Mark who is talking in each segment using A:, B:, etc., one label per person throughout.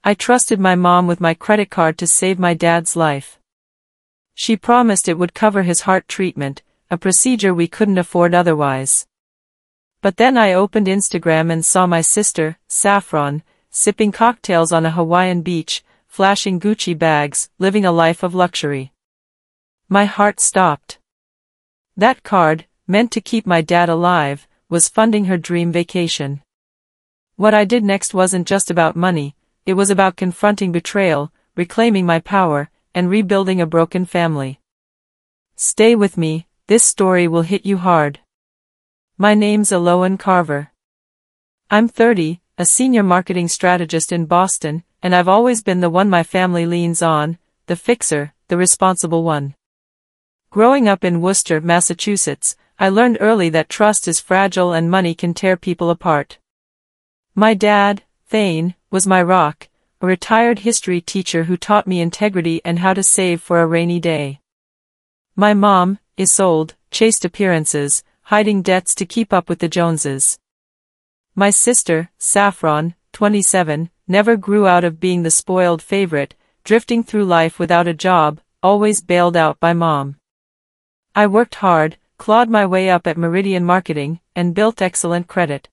A: I trusted my mom with my credit card to save my dad's life. She promised it would cover his heart treatment, a procedure we couldn't afford otherwise. But then I opened Instagram and saw my sister, Saffron, sipping cocktails on a Hawaiian beach, flashing Gucci bags, living a life of luxury. My heart stopped. That card, meant to keep my dad alive, was funding her dream vacation. What I did next wasn't just about money, it was about confronting betrayal, reclaiming my power, and rebuilding a broken family. Stay with me, this story will hit you hard. My name's Eloan Carver. I'm 30, a senior marketing strategist in Boston, and I've always been the one my family leans on, the fixer, the responsible one. Growing up in Worcester, Massachusetts, I learned early that trust is fragile and money can tear people apart. My dad, Thane, was my rock, a retired history teacher who taught me integrity and how to save for a rainy day. My mom, Isolde, chased appearances, hiding debts to keep up with the Joneses. My sister, Saffron, 27, never grew out of being the spoiled favorite, drifting through life without a job, always bailed out by mom. I worked hard, clawed my way up at Meridian Marketing, and built excellent credit.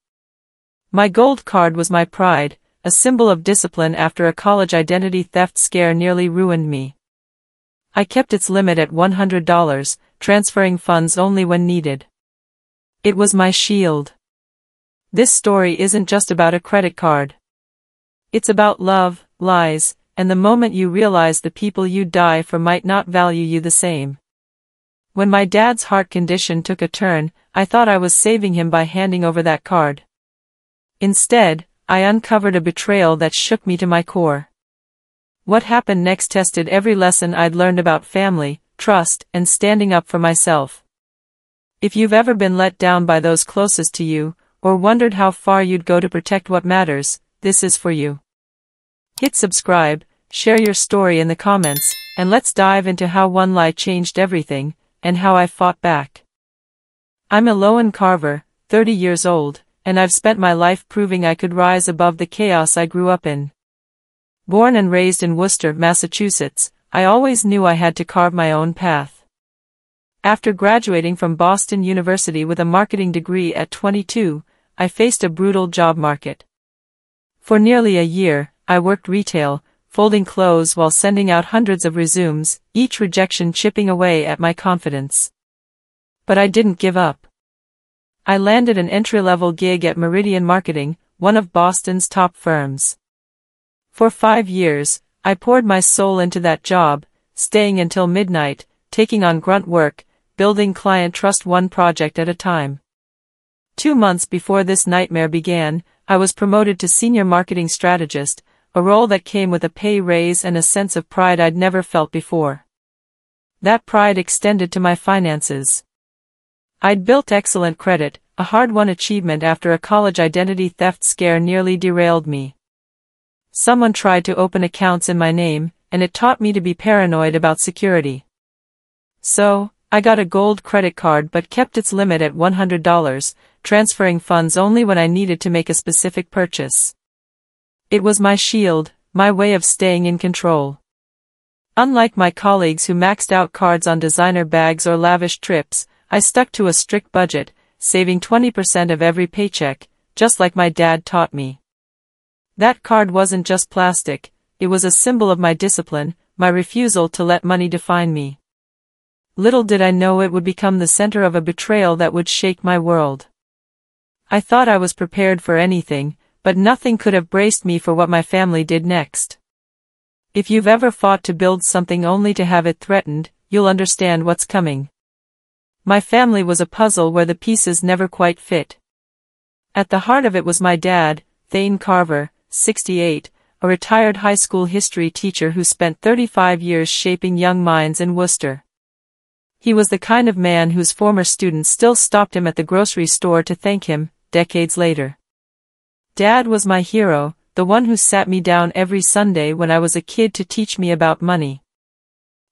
A: My gold card was my pride, a symbol of discipline after a college identity theft scare nearly ruined me. I kept its limit at $100, transferring funds only when needed. It was my shield. This story isn't just about a credit card. It's about love, lies, and the moment you realize the people you die for might not value you the same. When my dad's heart condition took a turn, I thought I was saving him by handing over that card. Instead, I uncovered a betrayal that shook me to my core. What happened next tested every lesson I'd learned about family, trust, and standing up for myself. If you've ever been let down by those closest to you, or wondered how far you'd go to protect what matters, this is for you. Hit subscribe, share your story in the comments, and let's dive into how one lie changed everything, and how I fought back. I'm Eloan Carver, 30 years old, and I've spent my life proving I could rise above the chaos I grew up in. Born and raised in Worcester, Massachusetts, I always knew I had to carve my own path. After graduating from Boston University with a marketing degree at 22, I faced a brutal job market. For nearly a year, I worked retail, folding clothes while sending out hundreds of resumes, each rejection chipping away at my confidence. But I didn't give up. I landed an entry-level gig at Meridian Marketing, one of Boston's top firms. For 5 years, I poured my soul into that job, staying until midnight, taking on grunt work, building client trust one project at a time. 2 months before this nightmare began, I was promoted to senior marketing strategist, a role that came with a pay raise and a sense of pride I'd never felt before. That pride extended to my finances. I'd built excellent credit, a hard-won achievement after a college identity theft scare nearly derailed me. Someone tried to open accounts in my name, and it taught me to be paranoid about security. So, I got a gold credit card but kept its limit at $100, transferring funds only when I needed to make a specific purchase. It was my shield, my way of staying in control. Unlike my colleagues who maxed out cards on designer bags or lavish trips, I stuck to a strict budget, saving 20% of every paycheck, just like my dad taught me. That card wasn't just plastic, it was a symbol of my discipline, my refusal to let money define me. Little did I know it would become the center of a betrayal that would shake my world. I thought I was prepared for anything, but nothing could have braced me for what my family did next. If you've ever fought to build something only to have it threatened, you'll understand what's coming. My family was a puzzle where the pieces never quite fit. At the heart of it was my dad, Thane Carver, 68, a retired high school history teacher who spent 35 years shaping young minds in Worcester. He was the kind of man whose former students still stopped him at the grocery store to thank him, decades later. Dad was my hero, the one who sat me down every Sunday when I was a kid to teach me about money.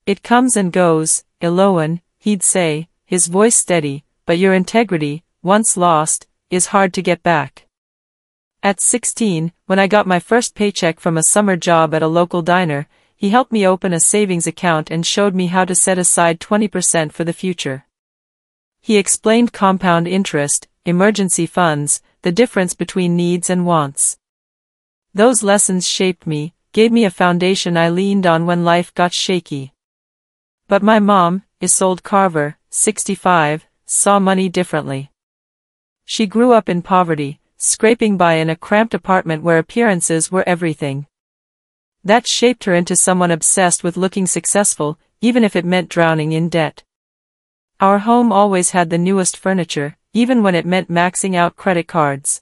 A: It comes and goes, Eloan, he'd say, his voice steady, but your integrity, once lost, is hard to get back. At 16, when I got my first paycheck from a summer job at a local diner, he helped me open a savings account and showed me how to set aside 20% for the future. He explained compound interest, emergency funds, the difference between needs and wants. Those lessons shaped me, gave me a foundation I leaned on when life got shaky. But my mom, Isolde Carver, 65, saw money differently. She grew up in poverty, scraping by in a cramped apartment where appearances were everything. That shaped her into someone obsessed with looking successful, even if it meant drowning in debt. Our home always had the newest furniture, even when it meant maxing out credit cards.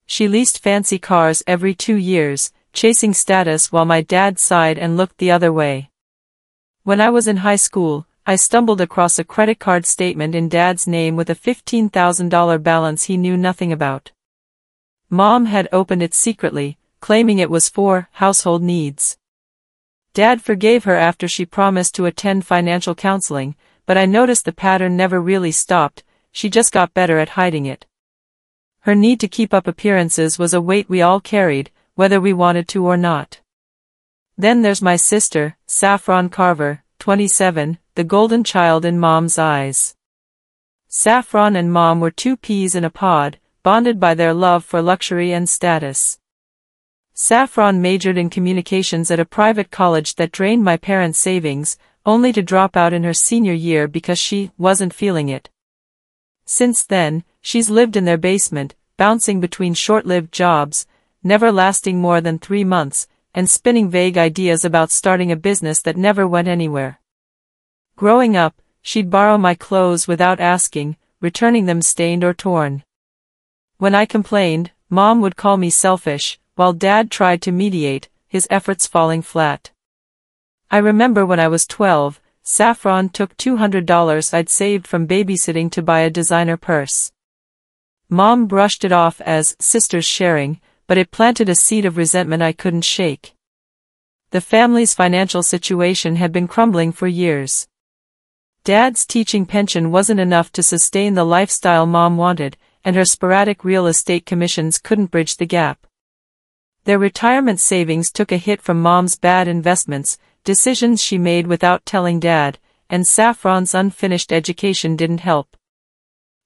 A: She leased fancy cars every 2 years, chasing status while my dad sighed and looked the other way. When I was in high school, I stumbled across a credit card statement in Dad's name with a $15,000 balance he knew nothing about. Mom had opened it secretly, claiming it was for household needs. Dad forgave her after she promised to attend financial counseling, but I noticed the pattern never really stopped, she just got better at hiding it. Her need to keep up appearances was a weight we all carried, whether we wanted to or not. Then there's my sister, Saffron Carver, 27, the golden child in Mom's eyes. Saffron and Mom were two peas in a pod, bonded by their love for luxury and status. Saffron majored in communications at a private college that drained my parents' savings, only to drop out in her senior year because she wasn't feeling it. Since then, she's lived in their basement, bouncing between short-lived jobs, never lasting more than 3 months, and spinning vague ideas about starting a business that never went anywhere. Growing up, she'd borrow my clothes without asking, returning them stained or torn. When I complained, Mom would call me selfish, while Dad tried to mediate, his efforts falling flat. I remember when I was 12, Saffron took $200 I'd saved from babysitting to buy a designer purse. Mom brushed it off as sisters sharing, but it planted a seed of resentment I couldn't shake. The family's financial situation had been crumbling for years. Dad's teaching pension wasn't enough to sustain the lifestyle Mom wanted, and her sporadic real estate commissions couldn't bridge the gap. Their retirement savings took a hit from Mom's bad investments, decisions she made without telling Dad, and Saffron's unfinished education didn't help.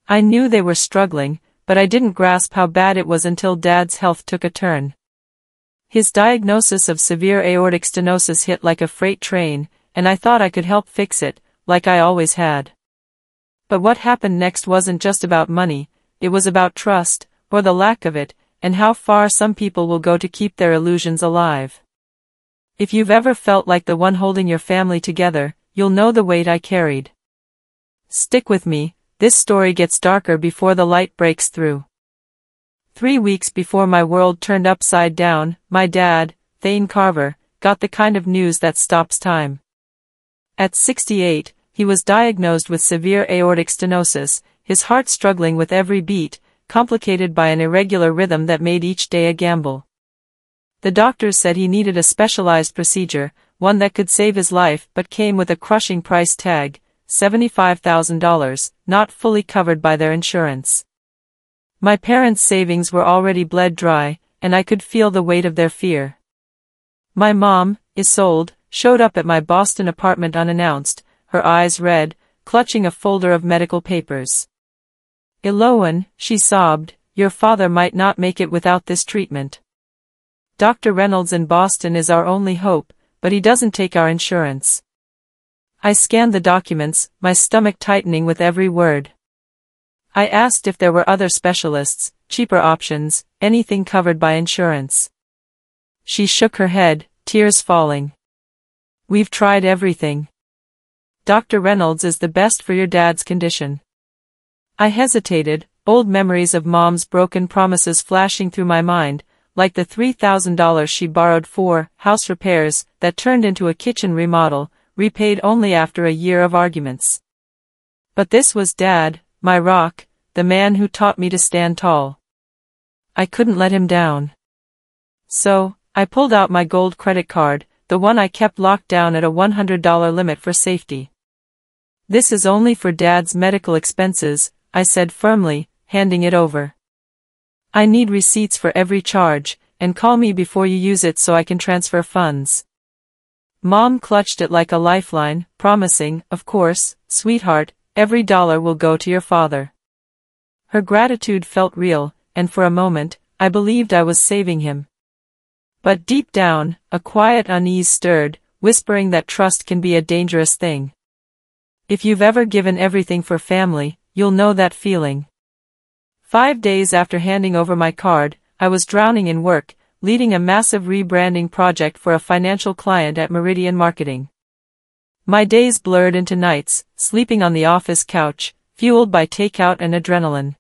A: I knew they were struggling, but I didn't grasp how bad it was until Dad's health took a turn. His diagnosis of severe aortic stenosis hit like a freight train, and I thought I could help fix it, like I always had. But what happened next wasn't just about money, it was about trust, or the lack of it, and how far some people will go to keep their illusions alive. If you've ever felt like the one holding your family together, you'll know the weight I carried. Stick with me, this story gets darker before the light breaks through. 3 weeks before my world turned upside down, my dad, Thane Carver, got the kind of news that stops time. At 68, he was diagnosed with severe aortic stenosis, his heart struggling with every beat, complicated by an irregular rhythm that made each day a gamble. The doctors said he needed a specialized procedure, one that could save his life but came with a crushing price tag, $75,000, not fully covered by their insurance. My parents' savings were already bled dry, and I could feel the weight of their fear. My mom, Isolde, showed up at my Boston apartment unannounced, her eyes red, clutching a folder of medical papers. "Eloan," she sobbed, "your father might not make it without this treatment. Dr. Reynolds in Boston is our only hope, but he doesn't take our insurance." I scanned the documents, my stomach tightening with every word. I asked if there were other specialists, cheaper options, anything covered by insurance. She shook her head, tears falling. "We've tried everything. Dr. Reynolds is the best for your dad's condition." I hesitated, old memories of Mom's broken promises flashing through my mind, like the $3,000 she borrowed for house repairs that turned into a kitchen remodel, repaid only after a year of arguments. But this was Dad, my rock, the man who taught me to stand tall. I couldn't let him down. So, I pulled out my gold credit card, the one I kept locked down at a $100 limit for safety. "This is only for Dad's medical expenses," I said firmly, handing it over. I need receipts for every charge, and call me before you use it so I can transfer funds. Mom clutched it like a lifeline, promising, of course, sweetheart, every dollar will go to your father. Her gratitude felt real, and for a moment, I believed I was saving him. But deep down, a quiet unease stirred, whispering that trust can be a dangerous thing. If you've ever given everything for family, you'll know that feeling. 5 days after handing over my card, I was drowning in work, leading a massive rebranding project for a financial client at Meridian Marketing. My days blurred into nights, sleeping on the office couch, fueled by takeout and adrenaline.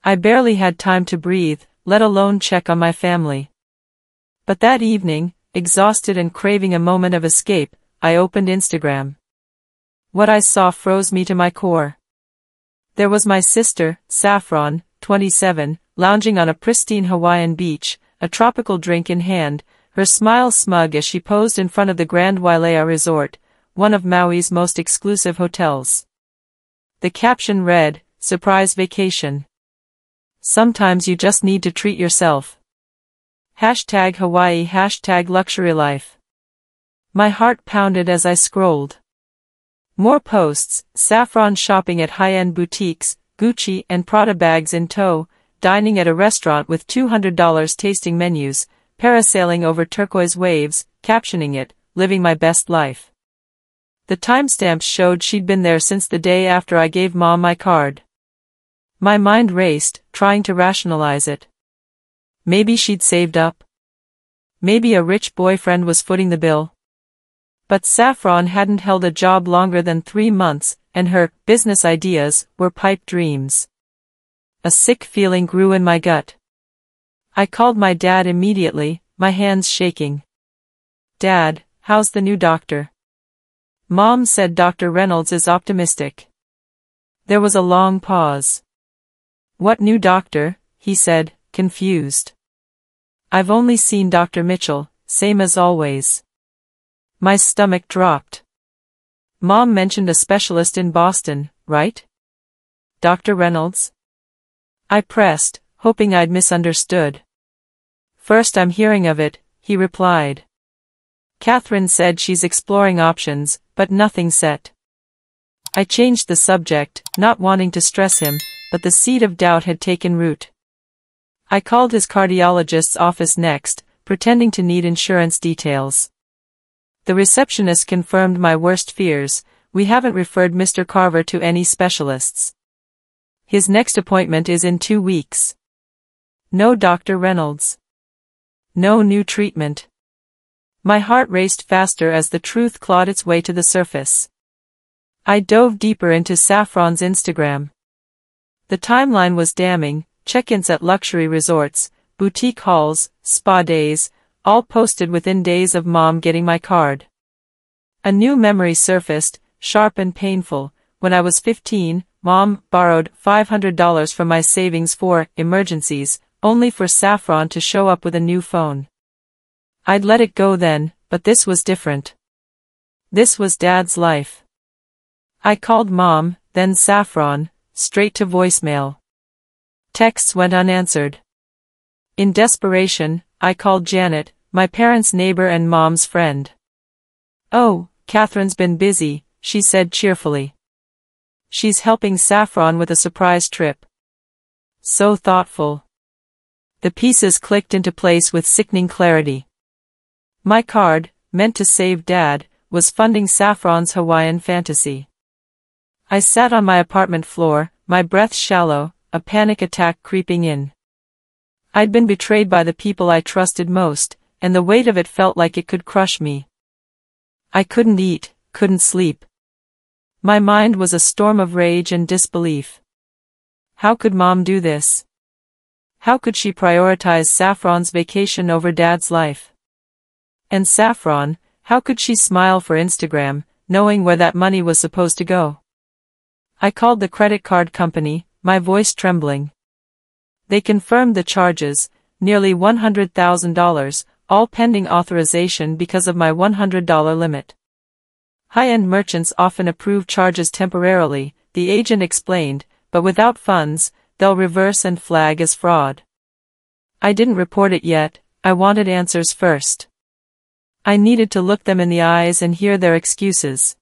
A: I barely had time to breathe, let alone check on my family. But that evening, exhausted and craving a moment of escape, I opened Instagram. What I saw froze me to my core. There was my sister, Saffron, 27, lounging on a pristine Hawaiian beach, a tropical drink in hand, her smile smug as she posed in front of the Grand Wailea Resort, one of Maui's most exclusive hotels. The caption read, "Surprise vacation. Sometimes you just need to treat yourself. #Hawaii #luxury life." My heart pounded as I scrolled. More posts, Saffron shopping at high-end boutiques, Gucci and Prada bags in tow, dining at a restaurant with $200 tasting menus, parasailing over turquoise waves, captioning it, "Living my best life." The timestamps showed she'd been there since the day after I gave Mom my card. My mind raced, trying to rationalize it. Maybe she'd saved up. Maybe a rich boyfriend was footing the bill. But Saffron hadn't held a job longer than 3 months, and her business ideas were pipe dreams. A sick feeling grew in my gut. I called my dad immediately, my hands shaking. "Dad, how's the new doctor?" Mom said Dr. Reynolds is optimistic. There was a long pause. "What new doctor?" he said, confused. "I've only seen Dr. Mitchell, same as always." My stomach dropped. Mom mentioned a specialist in Boston, right? Dr. Reynolds? I pressed, hoping I'd misunderstood. "First I'm hearing of it," he replied. "Catherine said she's exploring options, but nothing set." I changed the subject, not wanting to stress him, but the seed of doubt had taken root. I called his cardiologist's office next, pretending to need insurance details. The receptionist confirmed my worst fears. "We haven't referred Mr. Carver to any specialists. His next appointment is in 2 weeks. No Dr. Reynolds. No new treatment." My heart raced faster as the truth clawed its way to the surface. I dove deeper into Saffron's Instagram. The timeline was damning, check-ins at luxury resorts, boutique hauls, spa days, all posted within days of Mom getting my card. A new memory surfaced, sharp and painful. When I was 15, Mom borrowed $500 from my savings for emergencies, only for Saffron to show up with a new phone. I'd let it go then, but this was different. This was Dad's life. I called Mom, then Saffron, straight to voicemail. Texts went unanswered. In desperation, I called Janet, my parents' neighbor and Mom's friend. "Oh, Catherine's been busy," she said cheerfully. "She's helping Saffron with a surprise trip." So thoughtful. The pieces clicked into place with sickening clarity. My card, meant to save Dad, was funding Saffron's Hawaiian fantasy. I sat on my apartment floor, my breath shallow, a panic attack creeping in. I'd been betrayed by the people I trusted most, and the weight of it felt like it could crush me. I couldn't eat, couldn't sleep. My mind was a storm of rage and disbelief. How could Mom do this? How could she prioritize Saffron's vacation over Dad's life? And Saffron, how could she smile for Instagram, knowing where that money was supposed to go? I called the credit card company, my voice trembling. They confirmed the charges, nearly $100,000, all pending authorization because of my $100 limit. High-end merchants often approve charges temporarily, the agent explained, but without funds, they'll reverse and flag as fraud. I didn't report it yet, I wanted answers first. I needed to look them in the eyes and hear their excuses.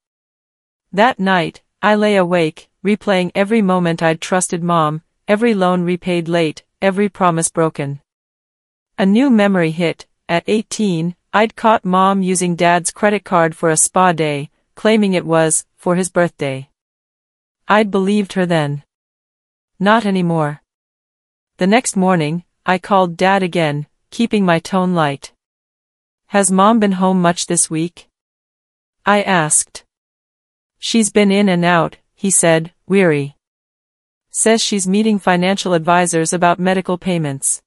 A: That night, I lay awake, replaying every moment I'd trusted Mom, every loan repaid late, every promise broken. A new memory hit. At 18, I'd caught Mom using Dad's credit card for a spa day, claiming it was for his birthday. I'd believed her then. Not anymore. The next morning, I called Dad again, keeping my tone light. "Has Mom been home much this week?" I asked. "She's been in and out," he said, weary. "Says she's meeting financial advisors about medical payments.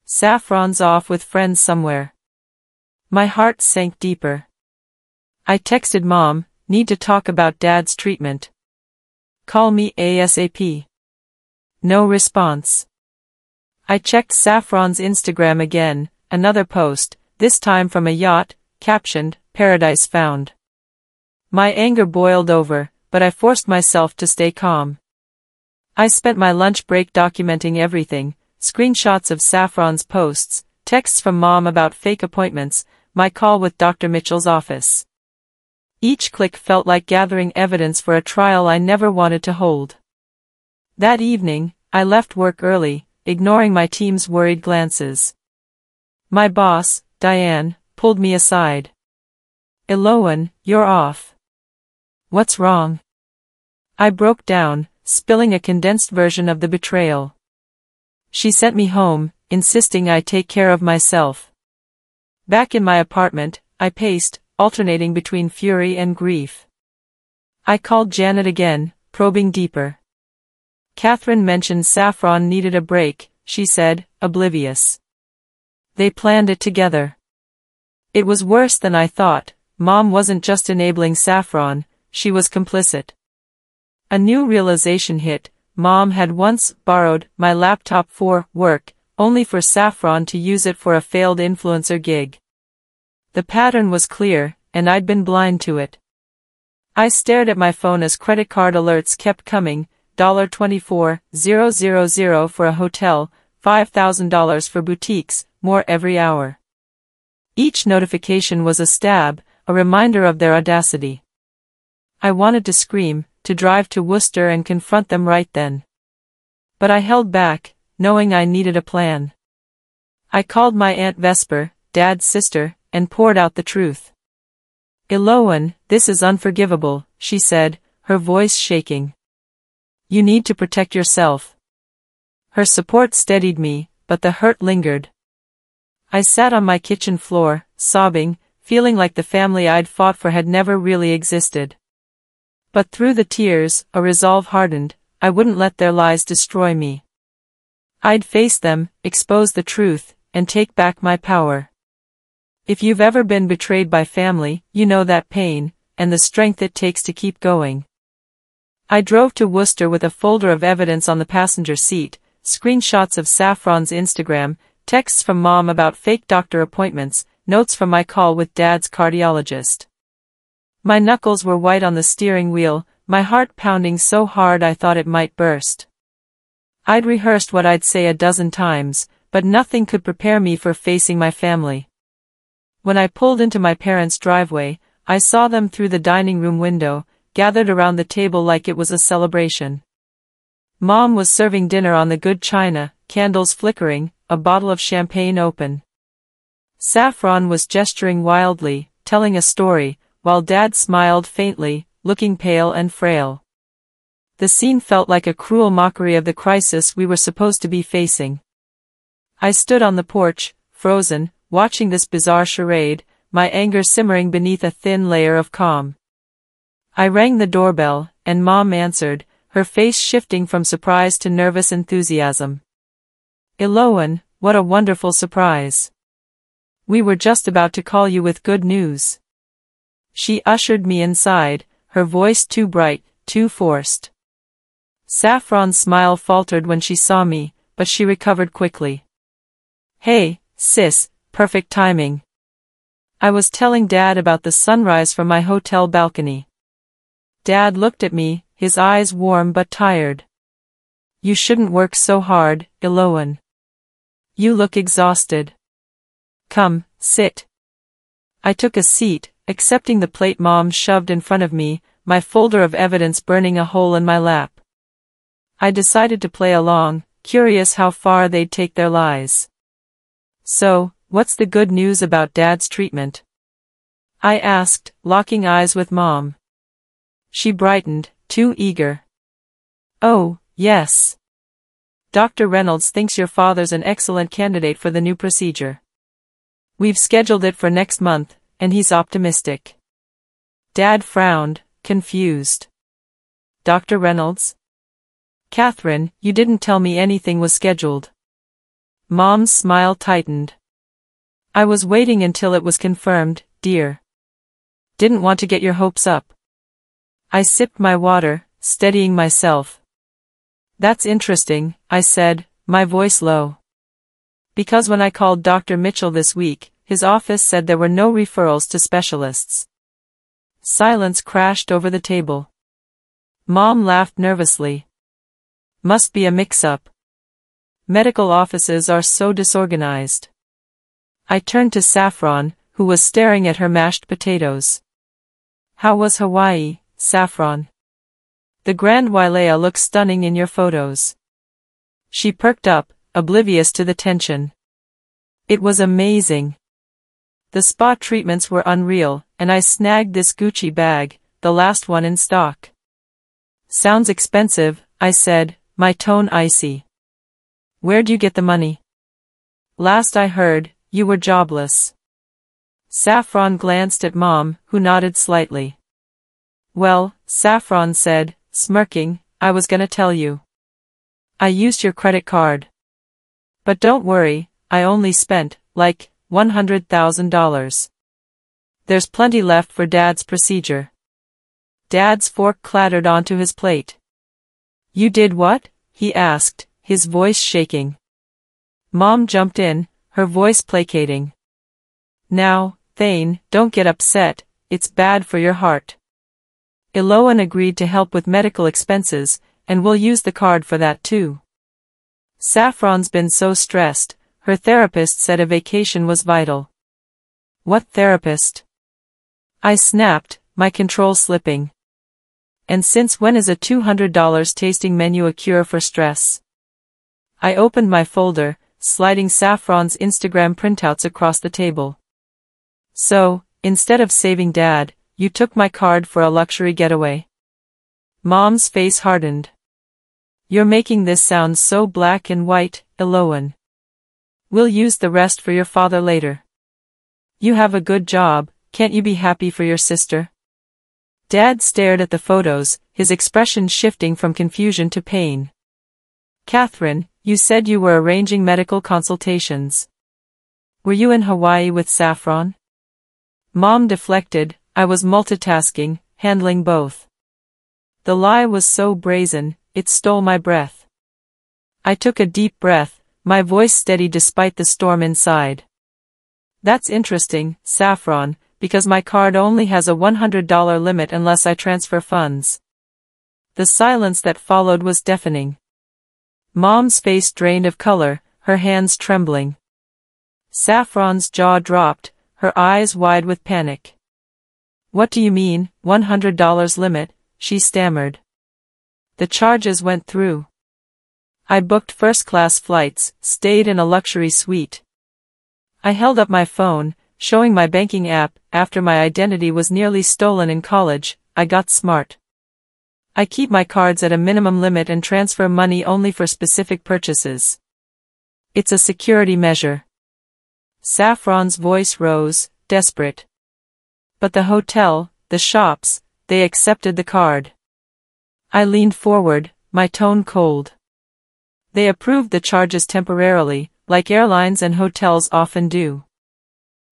A: Saffron's off with friends somewhere." My heart sank deeper. I texted Mom, "Need to talk about Dad's treatment. Call me ASAP." No response. I checked Saffron's Instagram again, another post, this time from a yacht, captioned, "Paradise Found." My anger boiled over, but I forced myself to stay calm. I spent my lunch break documenting everything, screenshots of Saffron's posts, texts from Mom about fake appointments, my call with Dr. Mitchell's office. Each click felt like gathering evidence for a trial I never wanted to hold. That evening, I left work early, ignoring my team's worried glances. My boss, Diane, pulled me aside. "Eloan, you're off. What's wrong?" I broke down, spilling a condensed version of the betrayal. She sent me home, insisting I take care of myself. Back in my apartment, I paced, alternating between fury and grief. I called Janet again, probing deeper. Catherine mentioned Saffron needed a break, she said, oblivious. They planned it together. It was worse than I thought. Mom wasn't just enabling Saffron, she was complicit. A new realization hit. Mom had once borrowed my laptop for work, only for Saffron to use it for a failed influencer gig. The pattern was clear, and I'd been blind to it. I stared at my phone as credit card alerts kept coming, $24,000 for a hotel, $5,000 for boutiques, more every hour. Each notification was a stab, a reminder of their audacity. I wanted to scream, to drive to Worcester and confront them right then. But I held back, knowing I needed a plan. I called my Aunt Vesper, Dad's sister, and poured out the truth. "Eloan, this is unforgivable," she said, her voice shaking. "You need to protect yourself." Her support steadied me, but the hurt lingered. I sat on my kitchen floor, sobbing, feeling like the family I'd fought for had never really existed. But through the tears, a resolve hardened. I wouldn't let their lies destroy me. I'd face them, expose the truth, and take back my power. If you've ever been betrayed by family, you know that pain, and the strength it takes to keep going. I drove to Worcester with a folder of evidence on the passenger seat, screenshots of Saffron's Instagram, texts from Mom about fake doctor appointments, notes from my call with Dad's cardiologist. My knuckles were white on the steering wheel, my heart pounding so hard I thought it might burst. I'd rehearsed what I'd say a dozen times, but nothing could prepare me for facing my family. When I pulled into my parents' driveway, I saw them through the dining room window, gathered around the table like it was a celebration. Mom was serving dinner on the good china, candles flickering, a bottle of champagne open. Saffron was gesturing wildly, telling a story, while Dad smiled faintly, looking pale and frail. The scene felt like a cruel mockery of the crisis we were supposed to be facing. I stood on the porch, frozen, watching this bizarre charade, my anger simmering beneath a thin layer of calm. I rang the doorbell, and Mom answered, her face shifting from surprise to nervous enthusiasm. "Eloan, what a wonderful surprise. We were just about to call you with good news." She ushered me inside, her voice too bright, too forced. Saffron's smile faltered when she saw me, but she recovered quickly. "Hey, sis, perfect timing. I was telling Dad about the sunrise from my hotel balcony." Dad looked at me, his eyes warm but tired. "You shouldn't work so hard, Eloan. You look exhausted. Come, sit. I took a seat, accepting the plate Mom shoved in front of me, my folder of evidence burning a hole in my lap. I decided to play along, curious how far they'd take their lies. So, what's the good news about Dad's treatment? I asked, locking eyes with Mom. She brightened, too eager. Oh, yes. Dr. Reynolds thinks your father's an excellent candidate for the new procedure. We've scheduled it for next month, and he's optimistic. Dad frowned, confused. Dr. Reynolds? Catherine, you didn't tell me anything was scheduled. Mom's smile tightened. I was waiting until it was confirmed, dear. Didn't want to get your hopes up. I sipped my water, steadying myself. That's interesting, I said, my voice low. Because when I called Dr. Mitchell this week, his office said there were no referrals to specialists. Silence crashed over the table. Mom laughed nervously. Must be a mix-up. Medical offices are so disorganized. I turned to Saffron, who was staring at her mashed potatoes. How was Hawaii, Saffron? The Grand Wailea looks stunning in your photos. She perked up, oblivious to the tension. It was amazing. The spa treatments were unreal, and I snagged this Gucci bag, the last one in stock. Sounds expensive, I said, my tone icy. Where'd you get the money? Last I heard, you were jobless. Saffron glanced at Mom, who nodded slightly. Well, Saffron said, smirking, I was gonna tell you. I used your credit card. But don't worry, I only spent, like, $100,000. There's plenty left for Dad's procedure. Dad's fork clattered onto his plate. You did what? He asked, his voice shaking. Mom jumped in, her voice placating. Now, Thane, don't get upset, it's bad for your heart. Eloan agreed to help with medical expenses, and we'll use the card for that too. Saffron's been so stressed, her therapist said a vacation was vital. What therapist? I snapped, my control slipping. And since when is a $200 tasting menu a cure for stress? I opened my folder, sliding Saffron's Instagram printouts across the table. So, instead of saving Dad, you took my card for a luxury getaway. Mom's face hardened. You're making this sound so black and white, Eloan. We'll use the rest for your father later. You have a good job, can't you be happy for your sister? Dad stared at the photos, his expression shifting from confusion to pain. Catherine, you said you were arranging medical consultations. Were you in Hawaii with Saffron? Mom deflected, I was multitasking, handling both. The lie was so brazen, it stole my breath. I took a deep breath, my voice steady despite the storm inside. That's interesting, Saffron, because my card only has a $100 limit unless I transfer funds. The silence that followed was deafening. Mom's face drained of color, her hands trembling. Saffron's jaw dropped, her eyes wide with panic. What do you mean, $100 limit? She stammered. The charges went through. I booked first-class flights, stayed in a luxury suite. I held up my phone, showing my banking app. After my identity was nearly stolen in college, I got smart. I keep my cards at a minimum limit and transfer money only for specific purchases. It's a security measure. Saffron's voice rose, desperate. But the hotel, the shops, they accepted the card. I leaned forward, my tone cold. They approved the charges temporarily, like airlines and hotels often do.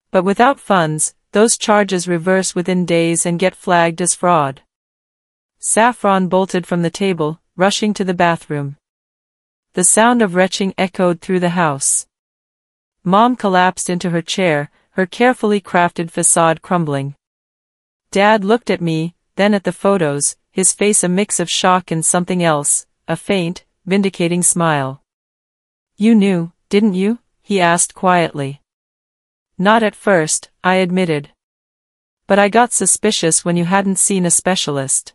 A: But without funds, those charges reverse within days and get flagged as fraud. Saffron bolted from the table, rushing to the bathroom. The sound of retching echoed through the house. Mom collapsed into her chair, her carefully crafted facade crumbling. Dad looked at me, then at the photos, his face a mix of shock and something else, a faint, vindicating smile. You knew, didn't you? he asked quietly. Not at first, I admitted. But I got suspicious when you hadn't seen a specialist.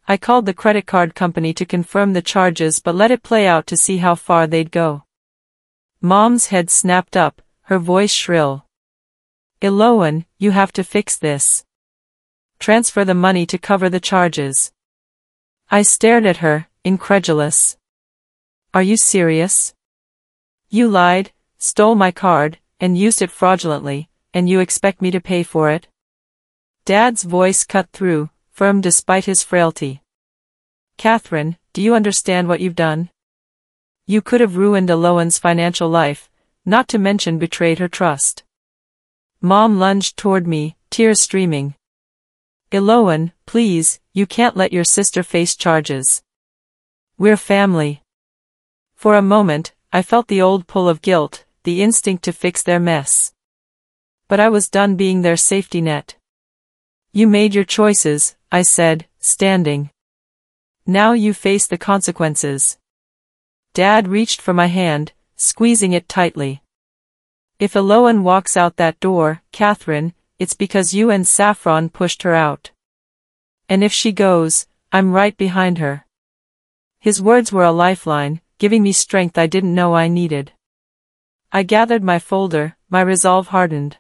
A: I called the credit card company to confirm the charges but let it play out to see how far they'd go. Mom's head snapped up, her voice shrill. Eloan, you have to fix this. Transfer the money to cover the charges. I stared at her, incredulous. Are you serious? You lied, stole my card, and used it fraudulently, and you expect me to pay for it? Dad's voice cut through, firm despite his frailty. Catherine, do you understand what you've done? You could have ruined Eloan's financial life, not to mention betrayed her trust. Mom lunged toward me, tears streaming. Eloan, please, you can't let your sister face charges. We're family. For a moment, I felt the old pull of guilt, the instinct to fix their mess. But I was done being their safety net. You made your choices, I said, standing. Now you face the consequences. Dad reached for my hand, squeezing it tightly. If Eloan walks out that door, Catherine, it's because you and Saffron pushed her out. And if she goes, I'm right behind her. His words were a lifeline, giving me strength I didn't know I needed. I gathered my folder, my resolve hardened.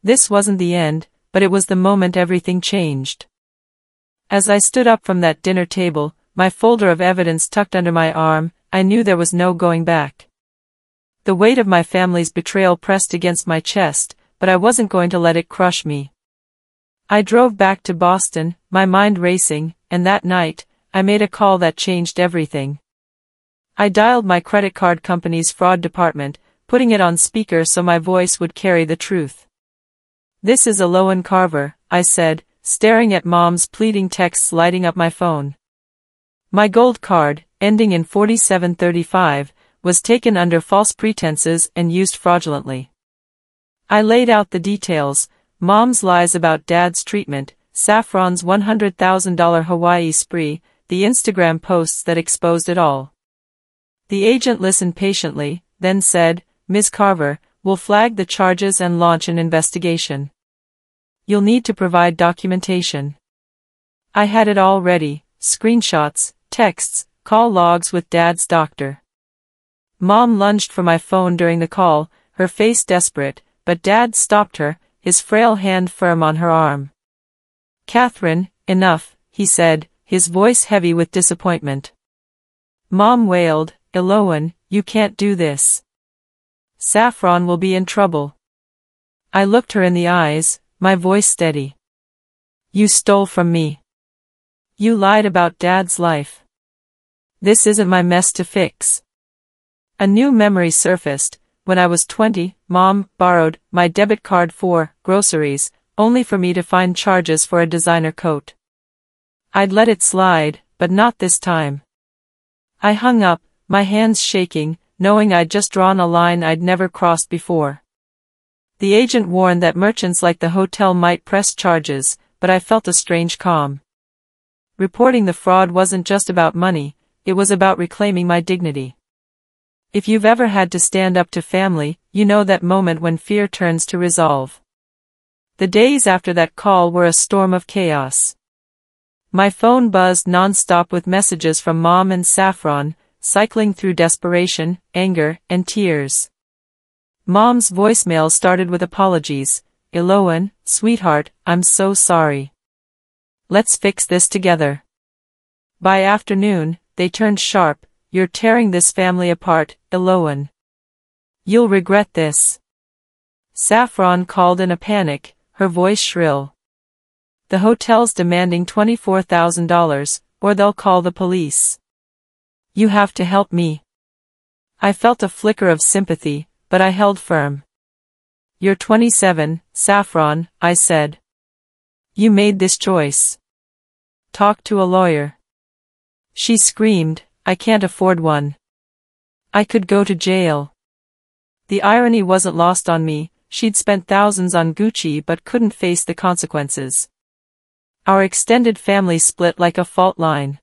A: This wasn't the end, but it was the moment everything changed. As I stood up from that dinner table, my folder of evidence tucked under my arm, I knew there was no going back. The weight of my family's betrayal pressed against my chest, but I wasn't going to let it crush me. I drove back to Boston, my mind racing, and that night, I made a call that changed everything. I dialed my credit card company's fraud department, putting it on speaker so my voice would carry the truth. This is Eloan Carver, I said, staring at Mom's pleading texts lighting up my phone. My gold card, ending in 4735, was taken under false pretenses and used fraudulently. I laid out the details, Mom's lies about Dad's treatment, Saffron's $100,000 Hawaii spree, the Instagram posts that exposed it all. The agent listened patiently, then said, Ms. Carver, we'll flag the charges and launch an investigation. You'll need to provide documentation. I had it all ready, screenshots, texts, call logs with Dad's doctor. Mom lunged for my phone during the call, her face desperate, but Dad stopped her, his frail hand firm on her arm. Catherine, enough, he said, his voice heavy with disappointment. Mom wailed, Eloan, you can't do this. Saffron will be in trouble. I looked her in the eyes, my voice steady. You stole from me. You lied about Dad's life. This isn't my mess to fix. A new memory surfaced. When I was 20, Mom borrowed my debit card for groceries, only for me to find charges for a designer coat. I'd let it slide, but not this time. I hung up, my hands shaking, knowing I'd just drawn a line I'd never crossed before. The agent warned that merchants like the hotel might press charges, but I felt a strange calm. Reporting the fraud wasn't just about money, it was about reclaiming my dignity. If you've ever had to stand up to family, you know that moment when fear turns to resolve. The days after that call were a storm of chaos. My phone buzzed nonstop with messages from Mom and Saffron, cycling through desperation, anger, and tears. Mom's voicemail started with apologies. Eloan, sweetheart, I'm so sorry. Let's fix this together. By afternoon, they turned sharp. You're tearing this family apart, Eloan. You'll regret this. Saffron called in a panic, her voice shrill. The hotel's demanding $24,000, or they'll call the police. You have to help me. I felt a flicker of sympathy, but I held firm. You're 27, Saffron, I said. You made this choice. Talk to a lawyer. She screamed, I can't afford one. I could go to jail. The irony wasn't lost on me, she'd spent thousands on Gucci but couldn't face the consequences. Our extended family split like a fault line.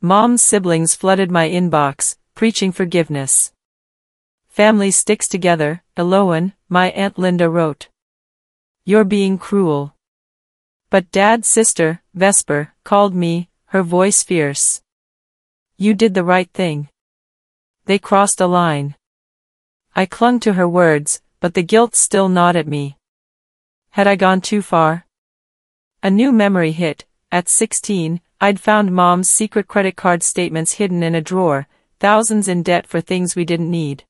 A: Mom's siblings flooded my inbox, preaching forgiveness. family sticks together, Eloan, my Aunt Linda wrote. You're being cruel. But Dad's sister, Vesper, called me, her voice fierce. You did the right thing. They crossed a line. I clung to her words, but the guilt still gnawed at me. Had I gone too far? A new memory hit. At 16, I'd found Mom's secret credit card statements hidden in a drawer, thousands in debt for things we didn't need.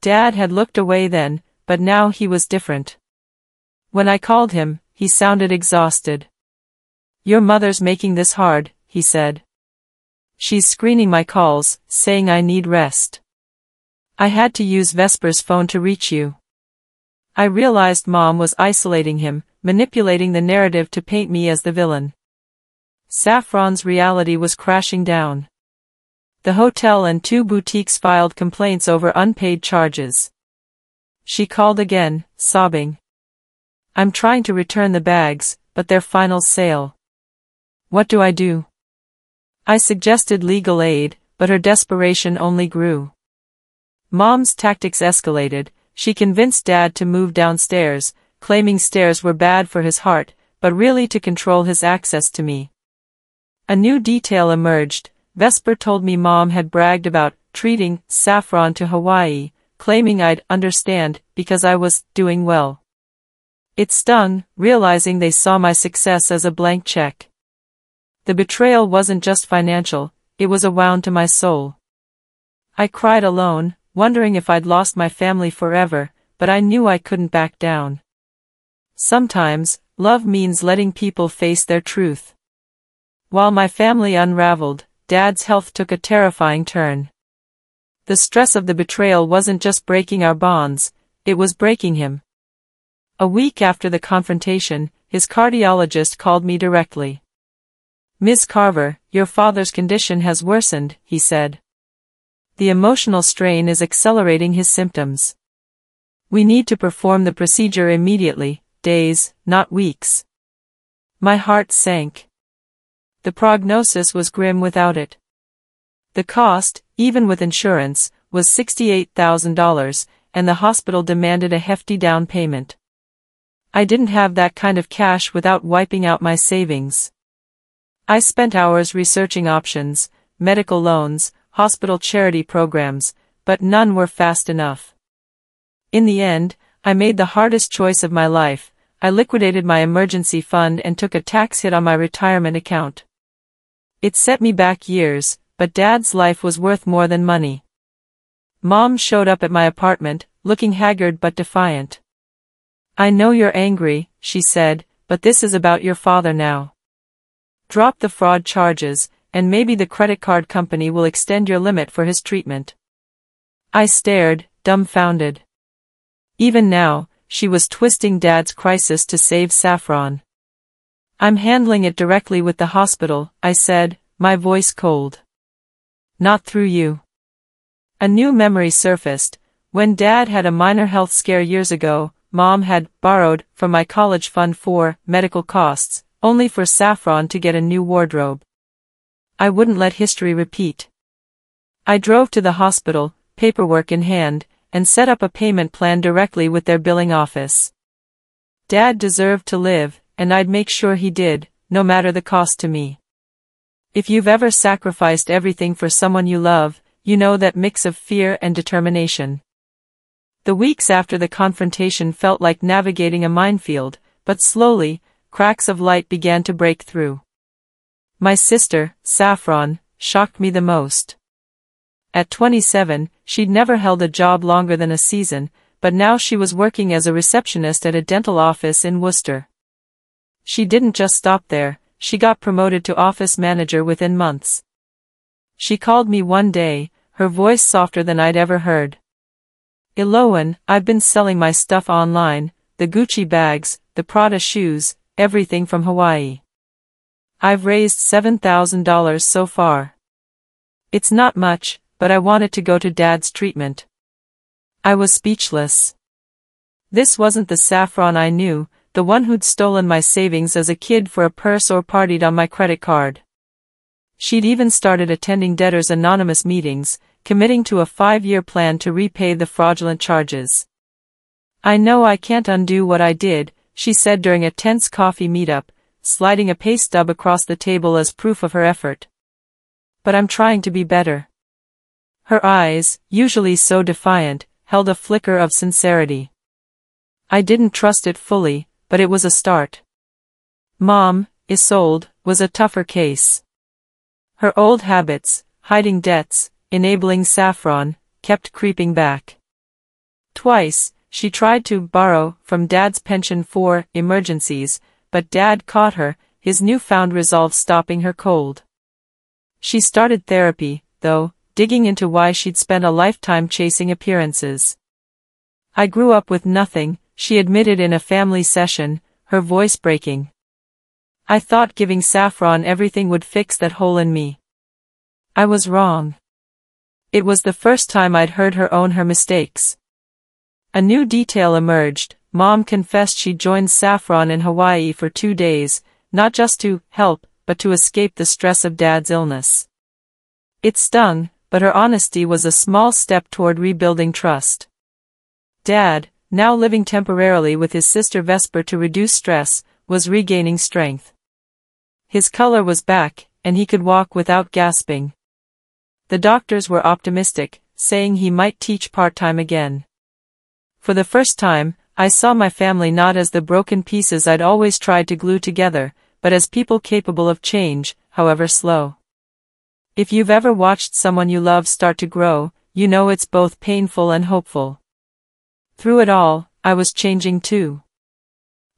A: Dad had looked away then, but now he was different. When I called him, he sounded exhausted. Your mother's making this hard, he said. She's screening my calls, saying I need rest. I had to use Vesper's phone to reach you. I realized Mom was isolating him, manipulating the narrative to paint me as the villain. Saffron's reality was crashing down. The hotel and 2 boutiques filed complaints over unpaid charges. She called again, sobbing. I'm trying to return the bags, but they're final sale. What do I do? I suggested legal aid, but her desperation only grew. Mom's tactics escalated. She convinced Dad to move downstairs, claiming stairs were bad for his heart, but really to control his access to me. A new detail emerged. Vesper told me Mom had bragged about treating Saffron to Hawaii, claiming I'd understand because I was doing well. It stung, realizing they saw my success as a blank check. The betrayal wasn't just financial, it was a wound to my soul. I cried alone, wondering if I'd lost my family forever, but I knew I couldn't back down. Sometimes, love means letting people face their truth. While my family unraveled, Dad's health took a terrifying turn. The stress of the betrayal wasn't just breaking our bonds, it was breaking him. A week after the confrontation, his cardiologist called me directly. Ms. Carver, your father's condition has worsened, he said. The emotional strain is accelerating his symptoms. We need to perform the procedure immediately, days, not weeks. My heart sank. The prognosis was grim without it. The cost, even with insurance, was $68,000, and the hospital demanded a hefty down payment. I didn't have that kind of cash without wiping out my savings. I spent hours researching options, medical loans, hospital charity programs, but none were fast enough. In the end, I made the hardest choice of my life. I liquidated my emergency fund and took a tax hit on my retirement account. It set me back years, but Dad's life was worth more than money. Mom showed up at my apartment, looking haggard but defiant. I know you're angry, she said, but this is about your father now. Drop the fraud charges, and maybe the credit card company will extend your limit for his treatment. I stared, dumbfounded. Even now, she was twisting Dad's crisis to save Saffron. I'm handling it directly with the hospital, I said, my voice cold. Not through you. A new memory surfaced. When Dad had a minor health scare years ago, Mom had borrowed from my college fund for medical costs, only for Saffron to get a new wardrobe. I wouldn't let history repeat. I drove to the hospital, paperwork in hand, and set up a payment plan directly with their billing office. Dad deserved to live, and I'd make sure he did, no matter the cost to me. If you've ever sacrificed everything for someone you love, you know that mix of fear and determination. The weeks after the confrontation felt like navigating a minefield, but slowly, cracks of light began to break through. My sister, Saffron, shocked me the most. At 27, she'd never held a job longer than a season, but now she was working as a receptionist at a dental office in Worcester. She didn't just stop there, she got promoted to office manager within months. She called me one day, her voice softer than I'd ever heard. Eloan, I've been selling my stuff online, the Gucci bags, the Prada shoes, everything from Hawaii. I've raised $7,000 so far. It's not much, but I want it to go to Dad's treatment. I was speechless. This wasn't the Saffron I knew, the one who'd stolen my savings as a kid for a purse or partied on my credit card. She'd even started attending Debtors Anonymous meetings, committing to a 5-year plan to repay the fraudulent charges. "I know I can't undo what I did," she said during a tense coffee meetup, sliding a pay stub across the table as proof of her effort. "But I'm trying to be better." Her eyes, usually so defiant, held a flicker of sincerity. "I didn't trust it fully, but it was a start." Mom, Isolde, was a tougher case. Her old habits, hiding debts, enabling Saffron, kept creeping back. Twice, she tried to borrow from Dad's pension for emergencies, but Dad caught her, his newfound resolve stopping her cold. She started therapy, though, digging into why she'd spent a lifetime chasing appearances. "I grew up with nothing," she admitted in a family session, her voice breaking. "I thought giving Saffron everything would fix that hole in me. I was wrong." It was the first time I'd heard her own her mistakes. A new detail emerged. Mom confessed she'd joined Saffron in Hawaii for 2 days, not just to help, but to escape the stress of Dad's illness. It stung, but her honesty was a small step toward rebuilding trust. Dad, now living temporarily with his sister Vesper to reduce stress, was regaining strength. His color was back, and he could walk without gasping. The doctors were optimistic, saying he might teach part-time again. For the first time, I saw my family not as the broken pieces I'd always tried to glue together, but as people capable of change, however slow. If you've ever watched someone you love start to grow, you know it's both painful and hopeful. Through it all, I was changing too.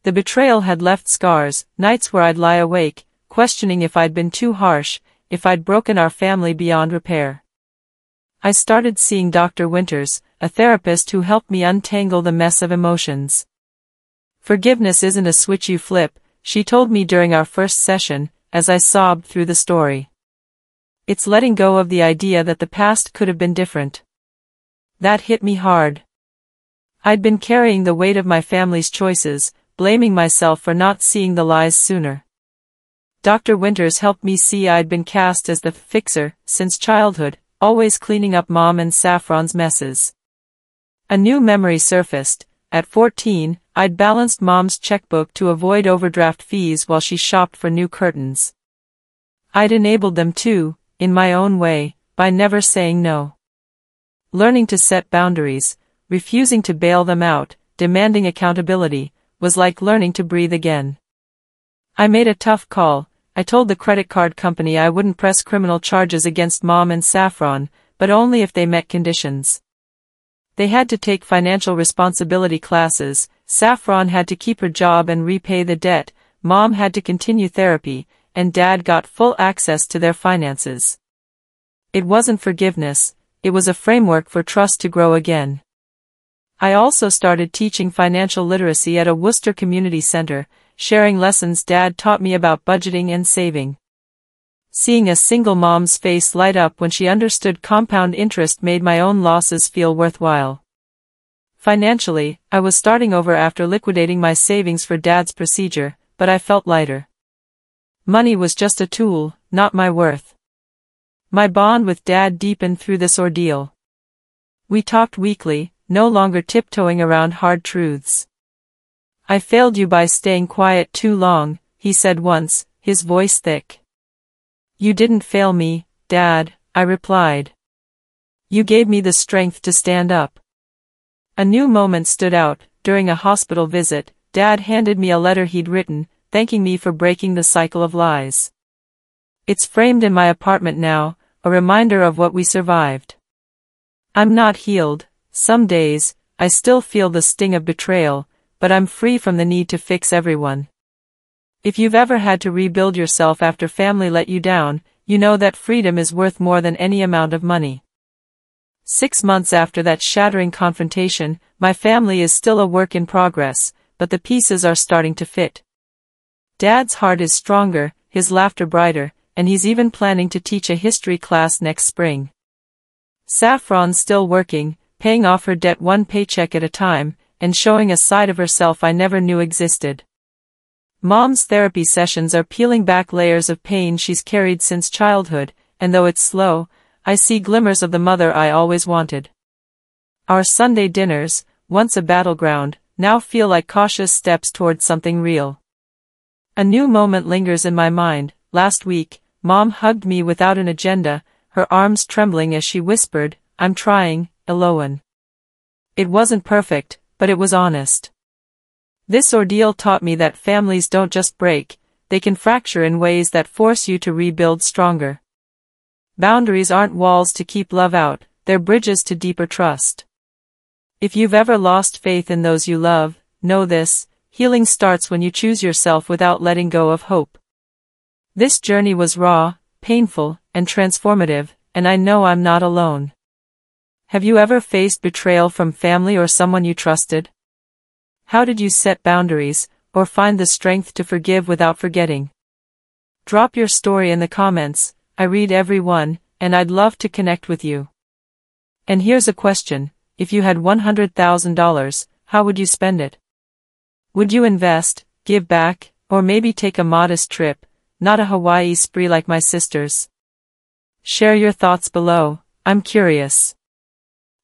A: The betrayal had left scars, nights where I'd lie awake, questioning if I'd been too harsh, if I'd broken our family beyond repair. I started seeing Dr. Winters, a therapist who helped me untangle the mess of emotions. "Forgiveness isn't a switch you flip," she told me during our first session, as I sobbed through the story. "It's letting go of the idea that the past could have been different." That hit me hard. I'd been carrying the weight of my family's choices, blaming myself for not seeing the lies sooner. Dr. Winters helped me see I'd been cast as the fixer since childhood, always cleaning up Mom and Saffron's messes. A new memory surfaced. At 14, I'd balanced Mom's checkbook to avoid overdraft fees while she shopped for new curtains. I'd enabled them too, in my own way, by never saying no. Learning to set boundaries, refusing to bail them out, demanding accountability, was like learning to breathe again. I made a tough call. I told the credit card company I wouldn't press criminal charges against Mom and Saffron, but only if they met conditions. They had to take financial responsibility classes, Saffron had to keep her job and repay the debt, Mom had to continue therapy, and Dad got full access to their finances. It wasn't forgiveness, it was a framework for trust to grow again. I also started teaching financial literacy at a Worcester community center, sharing lessons Dad taught me about budgeting and saving. Seeing a single mom's face light up when she understood compound interest made my own losses feel worthwhile. Financially, I was starting over after liquidating my savings for Dad's procedure, but I felt lighter. Money was just a tool, not my worth. My bond with Dad deepened through this ordeal. We talked weekly, no longer tiptoeing around hard truths. "I failed you by staying quiet too long," he said once, his voice thick. "You didn't fail me, Dad," I replied. "You gave me the strength to stand up." A new moment stood out. During a hospital visit, Dad handed me a letter he'd written, thanking me for breaking the cycle of lies. It's framed in my apartment now, a reminder of what we survived. I'm not healed. Some days, I still feel the sting of betrayal, but I'm free from the need to fix everyone. If you've ever had to rebuild yourself after family let you down, you know that freedom is worth more than any amount of money. 6 months after that shattering confrontation, my family is still a work in progress, but the pieces are starting to fit. Dad's heart is stronger, his laughter brighter, and he's even planning to teach a history class next spring. Saffron's still working, paying off her debt one paycheck at a time, and showing a side of herself I never knew existed. Mom's therapy sessions are peeling back layers of pain she's carried since childhood, and though it's slow, I see glimmers of the mother I always wanted. Our Sunday dinners, once a battleground, now feel like cautious steps towards something real. A new moment lingers in my mind. Last week, Mom hugged me without an agenda, her arms trembling as she whispered, "I'm trying, Eloan." It wasn't perfect, but it was honest. This ordeal taught me that families don't just break, they can fracture in ways that force you to rebuild stronger. Boundaries aren't walls to keep love out, they're bridges to deeper trust. If you've ever lost faith in those you love, know this: healing starts when you choose yourself without letting go of hope. This journey was raw, painful, and transformative, and I know I'm not alone. Have you ever faced betrayal from family or someone you trusted? How did you set boundaries, or find the strength to forgive without forgetting? Drop your story in the comments. I read every one, and I'd love to connect with you. And here's a question: if you had $100,000, how would you spend it? Would you invest, give back, or maybe take a modest trip, not a Hawaii spree like my sisters? Share your thoughts below, I'm curious.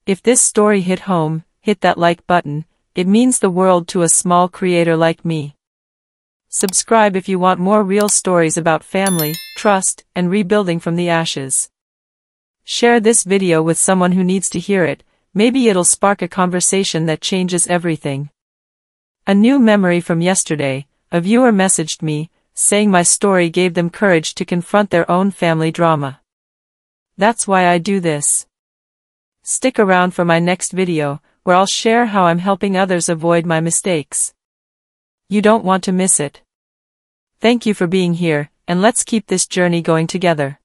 A: If this story hit home, hit that like button, it means the world to a small creator like me. Subscribe if you want more real stories about family, trust, and rebuilding from the ashes. Share this video with someone who needs to hear it, maybe it'll spark a conversation that changes everything. A new memory from yesterday: a viewer messaged me, saying my story gave them courage to confront their own family drama. That's why I do this. Stick around for my next video, where I'll share how I'm helping others avoid my mistakes. You don't want to miss it. Thank you for being here, and let's keep this journey going together.